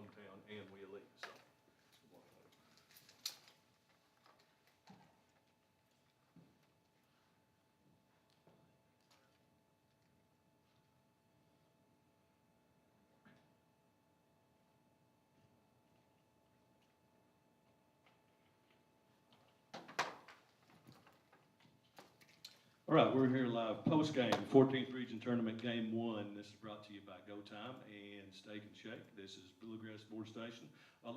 hometown and we elite. So. All right, we're here live post-game, 14th Region Tournament Game 1. This is brought to you by Go Time and Steak and Shake. This is Bluegrass Board Station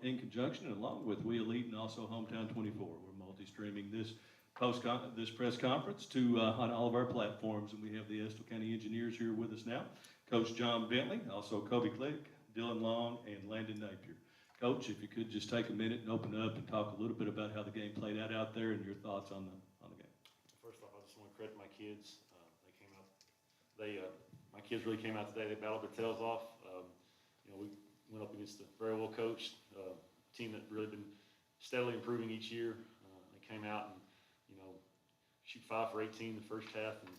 in conjunction along with We Elite and also Hometown 24. We're multi-streaming this press conference to on all of our platforms, and we have the Estill County Engineers here with us now. Coach John Bentley, also Kobe Click, Dylan Long, and Landon Napier. Coach, if you could just take a minute and open up and talk a little bit about how the game played out there and your thoughts on the game. First off, I just want to credit my kids. They came out. My kids really came out today. They battled their tails off. We went up against a very well coached team that really been steadily improving each year. They came out and shoot 5 for 18 the first half, and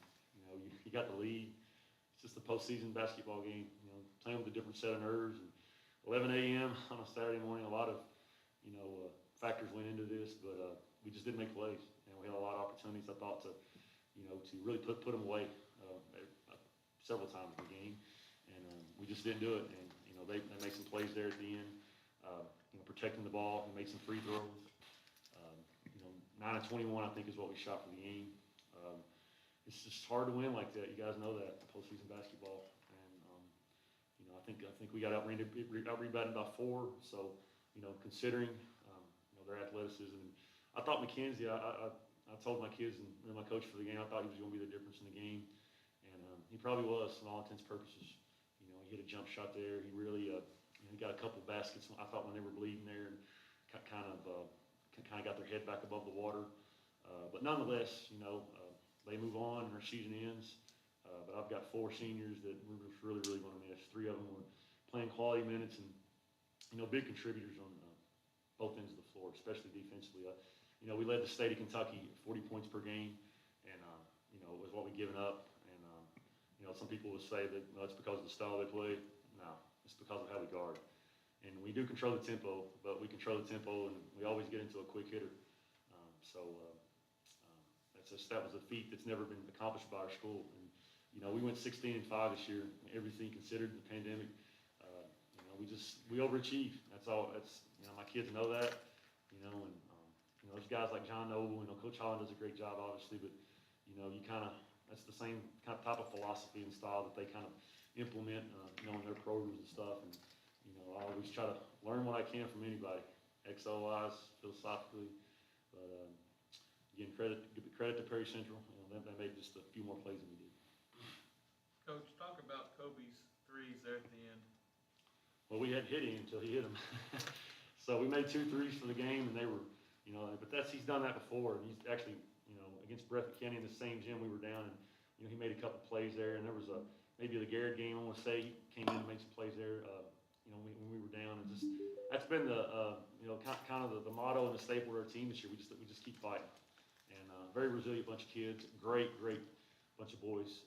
you got the lead. It's just a postseason basketball game. Playing with a different set of nerves. And 11 a.m. on a Saturday morning. A lot of factors went into this, but we just didn't make plays. We had a lot of opportunities, I thought, to really put them away several times in the game, and we just didn't do it. And they made some plays there at the end, protecting the ball. We made some free throws. 9 of 21, I think, is what we shot for the game. It's just hard to win like that. You guys know that, postseason basketball, and I think we got out-rebounded by 4. So considering their athleticism. I thought McKenzie, I told my kids and my coach for the game, I thought he was going to be the difference in the game, and he probably was, for all intents and purposes. He hit a jump shot there. He really, he got a couple baskets. I thought when they were bleeding there, and kind of got their head back above the water. But nonetheless, they move on and our season ends. But I've got 4 seniors that we're just really going to miss. 3 of them were playing quality minutes and big contributors on both ends of the floor, especially defensively. We led the state of Kentucky 40 points per game, and it was what we'd given up. And some people would say that it's because of the style they play. No, it's because of how we guard. And we do control the tempo, but we control the tempo, and we always get into a quick hitter. That was a feat that's never been accomplished by our school. And we went 16-5 this year. Everything considered, the pandemic. We overachieved. That's all. That's my kids know that. And there's guys like John Noble. Coach Holland does a great job, obviously, but that's the same kind of type of philosophy and style that they kind of implement, in their programs and stuff. And I always try to learn what I can from anybody, XOIs, philosophically. But again, give credit to Perry Central. They made just a few more plays than we did. Coach, talk about Kobe's threes there at the end. Well, we hadn't hit him until he hit them. So we made 2 threes for the game, and they were, but he's done that before. And he's actually, against Breathitt County in the same gym we were down, and he made a couple plays there. And there was maybe the Garrett game, I want to say, he came in and made some plays there. When we were down, and that's been the kind of the motto and the staple of our team this year. We just keep fighting, and very resilient bunch of kids, great bunch of boys.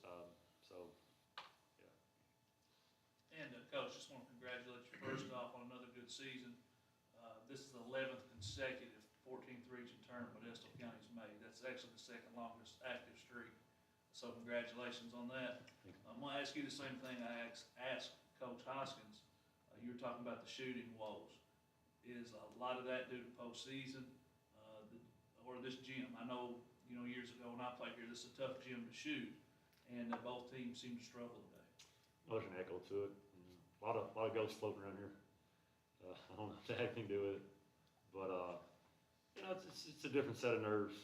And Coach, just want to congratulate you first off on another good season. This is the 11th consecutive 14th Region tournament Estill County's made. That's actually the second longest active streak. So congratulations on that. I'm going to ask you the same thing I asked Coach Hoskins. You were talking about the shooting woes. Is a lot of that due to postseason or this gym? I know years ago when I played here, this is a tough gym to shoot, and both teams seem to struggle today. Well, there's an echo to it. A lot of ghosts floating around here. I don't know if that had anything to do with it, but it's a different set of nerves.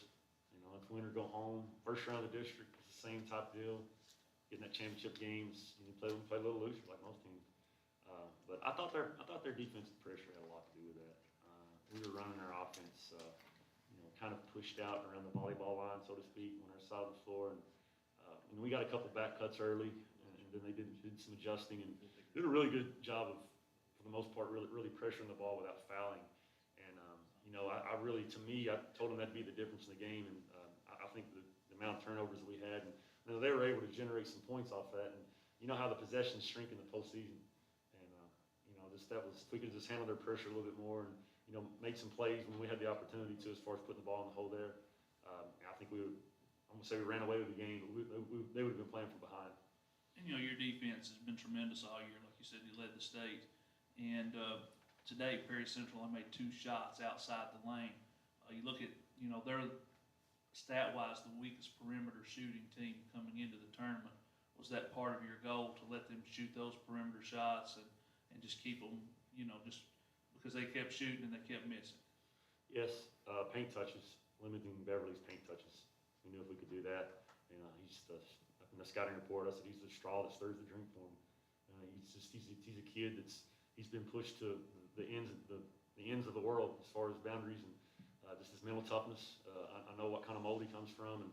It's win or go home. First round of the district, it's the same type deal. Getting that championship games, we play a little looser like most teams. But I thought their defensive pressure had a lot to do with that. We were running our offense, kind of pushed out around the volleyball line, so to speak, on our side of the floor, and we got a couple back cuts early. And then they did some adjusting and did a really good job of, for the most part, really pressuring the ball without fouling. And I really, to me, I told them that'd be the difference in the game. And I think the amount of turnovers that we had, and they were able to generate some points off that. And you know how the possessions shrink in the postseason. And if we could just handle their pressure a little bit more and, you know, make some plays when we had the opportunity to, as far as putting the ball in the hole there. I think I'm gonna say we ran away with the game, but they would have been playing from behind. And, you know, your defense has been tremendous all year. Like you said, you led the state. And today, Perry Central only made 2 shots outside the lane. You look at, you know, they're stat-wise the weakest perimeter shooting team coming into the tournament. Was that part of your goal, to let them shoot those perimeter shots and just keep them, you know, just because they kept shooting and they kept missing? Yes, paint touches, limiting Beverly's paint touches. We knew if we could do that. You know, he's in the scouting report, I said he's the straw that stirs the drink for him. He's a kid he's been pushed to the ends of the world as far as boundaries and just his mental toughness. I know what kind of mold he comes from, and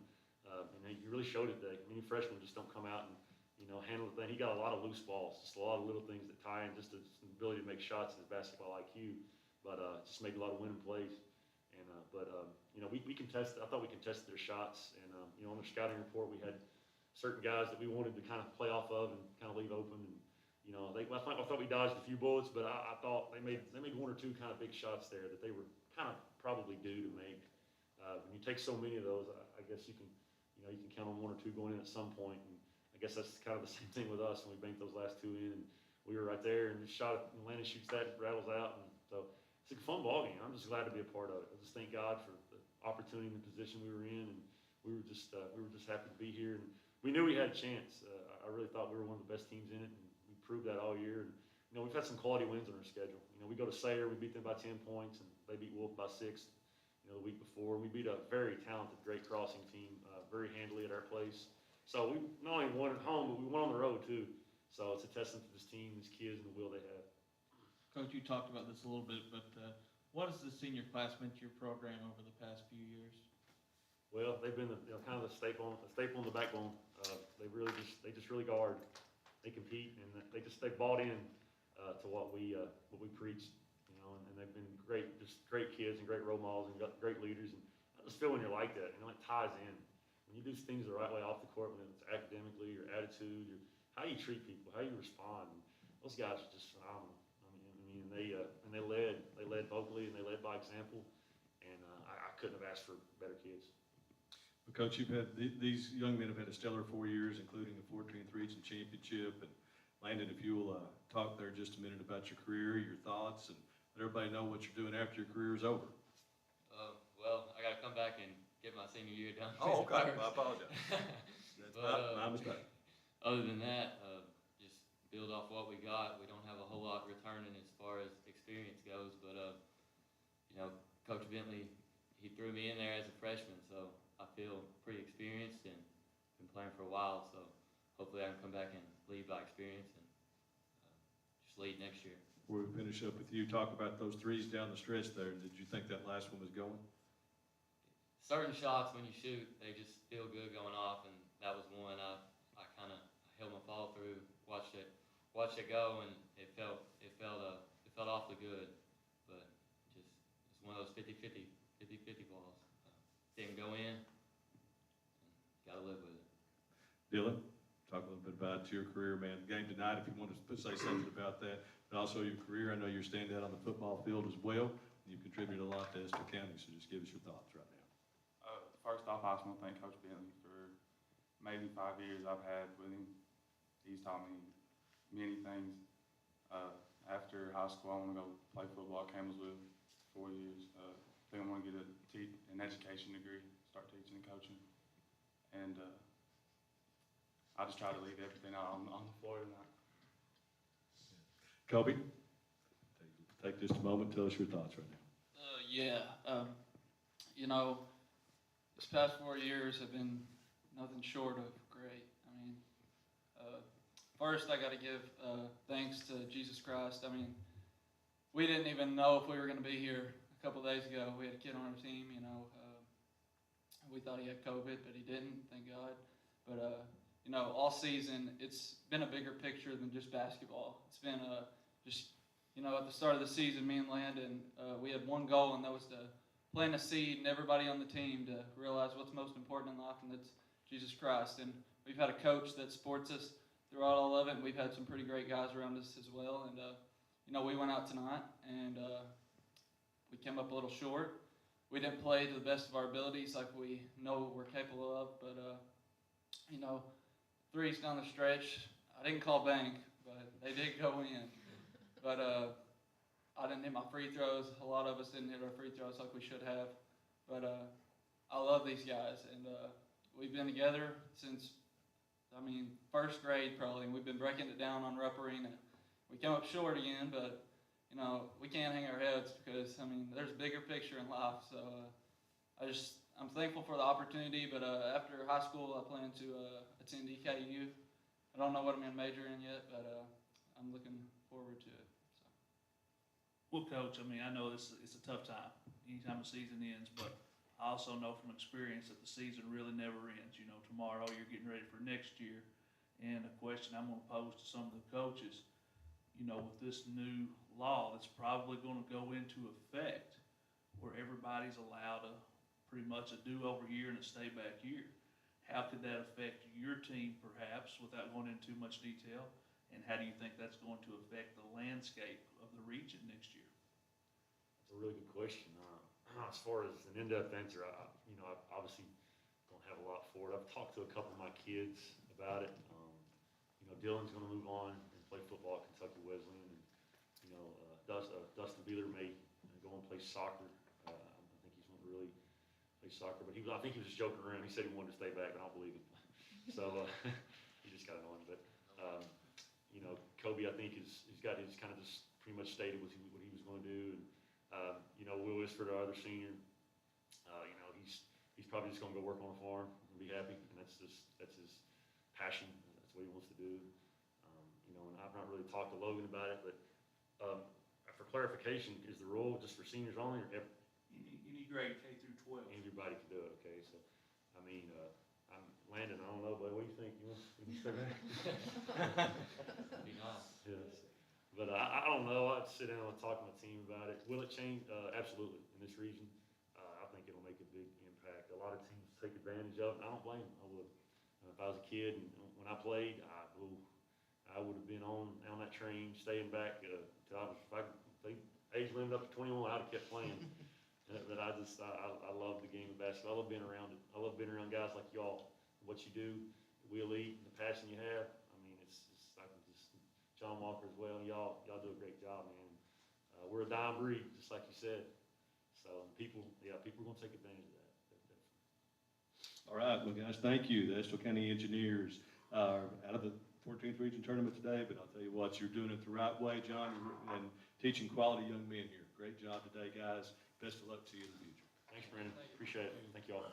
he really showed it today. Many freshmen just don't come out and, you know, handle the thing. He got a lot of loose balls, just a lot of little things that tie in, just his ability to make shots and his basketball IQ, but just make a lot of winning plays. And you know, we contested. I thought we contested their shots, and you know, on the scouting report we had certain guys that we wanted to kind of play off of and kind of leave open. And you know, I thought we dodged a few bullets, but I thought they made 1 or 2 kind of big shots there that they were kind of probably due to make. When you take so many of those, I guess you can count on 1 or 2 going in at some point. And I guess that's kind of the same thing with us when we banked those last 2 in, and we were right there and just shot it. And Landon shoots that, rattles out, and so it's a fun ball game. I'm just glad to be a part of it. I just thank God for the opportunity and the position we were in, and we were just happy to be here. And we knew we had a chance. I really thought we were one of the best teams in it, and we proved that all year. And you know, we've had some quality wins on our schedule. You know, we go to Sayre, we beat them by 10 points, and they beat Wolf by 6. You know, the week before, we beat a very talented Great Crossing team very handily at our place. So we not only won at home, but we won on the road too. So it's a testament to this team, these kids, and the will they have. Coach, you talked about this a little bit, but what has the senior class meant to your program over the past few years? Well, they've been kind of the staple in the backbone. They just really guard. They compete, and they bought in to what we preach. You know, and they've been great kids and great role models and got great leaders. And I just feel when you're like that, you know, it ties in. When you do things the right way off the court, whether it's academically, your attitude, how you treat people, how you respond. And those guys are just phenomenal. They led vocally, and they led by example. And I couldn't have asked for better kids. Well, Coach, you've had these young men have had a stellar 4 years, including the 14th Region Championship. And Landon, if you will talk there just a minute about your career, your thoughts, and let everybody know what you're doing after your career is over. Well, I got to come back and get my senior year done. Oh, okay. I apologize. That's But, my mistake. Other than that, just build off what we got. We don't have a whole lot returning as far as experience goes, but you know, Coach Bentley, he threw me in there as a freshman, so I feel pretty experienced and been playing for a while. So hopefully I can come back and lead by experience and just lead next year. Before we finish up with you, talk about those threes down the stretch there. Did you think that last one was going? Certain shots when you shoot, they just feel good going off, and that was one. I kind of held my follow through, watched it go, and it felt awfully good, but just it's one of those 50-50 balls. Didn't go in, and got to live with it. Dylan, talk a little bit about your career, man. The game tonight, if you want to say something about that, and also your career. I know you're standing out on the football field as well. You've contributed a lot to Estill County, so just give us your thoughts right now. First off, I just want to thank Coach Bentley for maybe 5 years I've had with him. He's taught me many things. After high school, I want to go play football at Campbellsville 4 years. I think I'm going to get an education degree, start teaching and coaching. And I just try to leave everything out on the floor tonight. Kobe, take just a moment, tell us your thoughts right now. You know, this past 4 years have been nothing short of great. I mean, first I got to give thanks to Jesus Christ. I mean, we didn't even know if we were going to be here a couple days ago. We had a kid on our team, you know. We thought he had COVID, but he didn't, thank God. But, you know, all season, it's been a bigger picture than just basketball. It's been just, you know, at the start of the season, me and Landon, we had one goal, and that was to plant a seed in everybody on the team to realize what's most important in life, and that's Jesus Christ. And we've had a coach that supports us throughout all of it, and we've had some pretty great guys around us as well. And, we went out tonight and we came up a little short. We didn't play to the best of our abilities like we know what we're capable of, but threes down the stretch, I didn't call bank, but they did go in. But I didn't hit my free throws. A lot of us didn't hit our free throws like we should have. But I love these guys, and we've been together since, first grade probably. And we've been breaking it down on Rupp Arena. We came up short again, but we can't hang our heads because there's a bigger picture in life. So I'm thankful for the opportunity. But after high school, I plan to attend EKU. I don't know what I'm going to major in yet, but I'm looking forward to it. Well, Coach, I know it's a tough time anytime the season ends, but I also know from experience that the season really never ends. Tomorrow you're getting ready for next year. And a question I'm going to pose to some of the coaches, with this new law that's probably going to go into effect where everybody's allowed pretty much a do-over year and a stay-back year. How could that affect your team, perhaps, without going into too much detail? And how do you think that's going to affect the landscape of the region next year? That's a really good question. As far as an in-depth answer, I obviously don't have a lot for it. I've talked to a couple of my kids about it. Dylan's going to move on and play football at Kentucky Wesleyan, and Dustin Beeler may go and play soccer. I think he's going to really play soccer, but I think he was just joking around. He said he wanted to stay back, but I don't believe him. So he just got on. But Kobe, I think he's got his kind of just pretty much stated what he was going to do. And Will Isford, our other senior, he's probably just going to go work on a farm and be happy, and that's his passion. That's what he wants to do. And I've not really talked to Logan about it, but for clarification, is the rule just for seniors only, or Any grade K through 12? anybody can do it? Okay, so I'm Landon. I don't know, but what do you think? You want to stay back? Be nice. Yes. But I don't know. I'd sit down and talk to my team about it. Will it change? Absolutely. In this region, I think it'll make a big impact. A lot of teams take advantage of it, and I don't blame them. I would. If I was a kid and when I played, I would have been on that train, staying back till if they age limit up to 21, I'd have kept playing. But I love the game of basketball. I love being around it. I love being around guys like y'all. What you do, the elite, the passion you have. I can just John Walker as well. Y'all do a great job, man. We're a dime breed, just like you said. So people are going to take advantage of that. All right, well, guys, thank you. The Estill County Engineers are out of the 14th Region Tournament today, but I'll tell you what, you're doing it the right way, John, and teaching quality young men here. Great job today, guys. Best of luck to you in the future. Thanks, Brandon. Appreciate it. Thank you all.